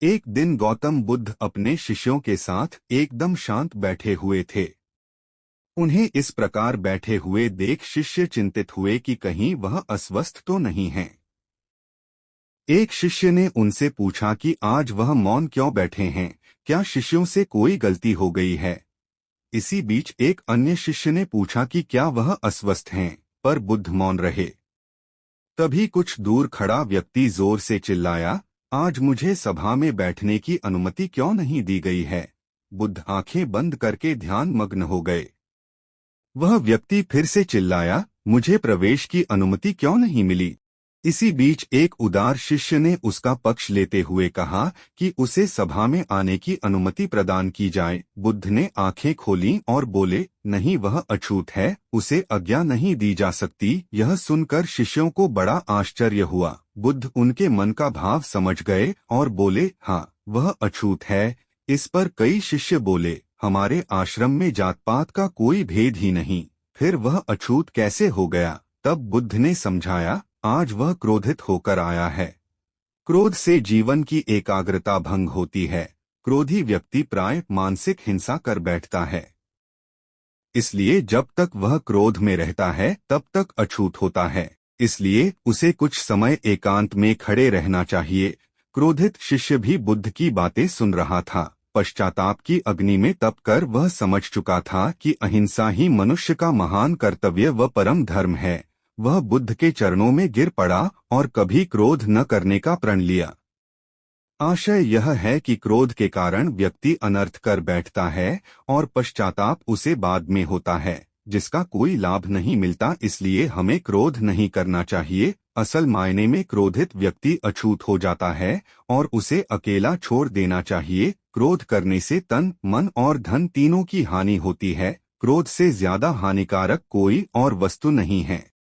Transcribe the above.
एक दिन गौतम बुद्ध अपने शिष्यों के साथ एकदम शांत बैठे हुए थे। उन्हें इस प्रकार बैठे हुए देख शिष्य चिंतित हुए कि कहीं वह अस्वस्थ तो नहीं हैं। एक शिष्य ने उनसे पूछा कि आज वह मौन क्यों बैठे हैं, क्या शिष्यों से कोई गलती हो गई है। इसी बीच एक अन्य शिष्य ने पूछा कि क्या वह अस्वस्थ हैं, पर बुद्ध मौन रहे। तभी कुछ दूर खड़ा व्यक्ति जोर से चिल्लाया, आज मुझे सभा में बैठने की अनुमति क्यों नहीं दी गई है। बुद्ध आंखें बंद करके ध्यान मग्न हो गए। वह व्यक्ति फिर से चिल्लाया, मुझे प्रवेश की अनुमति क्यों नहीं मिली। इसी बीच एक उदार शिष्य ने उसका पक्ष लेते हुए कहा कि उसे सभा में आने की अनुमति प्रदान की जाए। बुद्ध ने आंखें खोलीं और बोले, नहीं, वह अछूत है, उसे आज्ञा नहीं दी जा सकती। यह सुनकर शिष्यों को बड़ा आश्चर्य हुआ। बुद्ध उनके मन का भाव समझ गए और बोले, हाँ, वह अछूत है। इस पर कई शिष्य बोले, हमारे आश्रम में जात पात का कोई भेद ही नहीं, फिर वह अछूत कैसे हो गया। तब बुद्ध ने समझाया, आज वह क्रोधित होकर आया है। क्रोध से जीवन की एकाग्रता भंग होती है। क्रोधी व्यक्ति प्राय मानसिक हिंसा कर बैठता है। इसलिए जब तक वह क्रोध में रहता है तब तक अछूत होता है। इसलिए उसे कुछ समय एकांत में खड़े रहना चाहिए। क्रोधित शिष्य भी बुद्ध की बातें सुन रहा था। पश्चाताप की अग्नि में तप कर वह समझ चुका था कि अहिंसा ही मनुष्य का महान कर्तव्य व परम धर्म है। वह बुद्ध के चरणों में गिर पड़ा और कभी क्रोध न करने का प्रण लिया। आशय यह है कि क्रोध के कारण व्यक्ति अनर्थ कर बैठता है और पश्चाताप उसे बाद में होता है, जिसका कोई लाभ नहीं मिलता। इसलिए हमें क्रोध नहीं करना चाहिए। असल मायने में क्रोधित व्यक्ति अछूत हो जाता है और उसे अकेला छोड़ देना चाहिए। क्रोध करने से तन, मन और धन तीनों की हानि होती है। क्रोध से ज्यादा हानिकारक कोई और वस्तु नहीं है।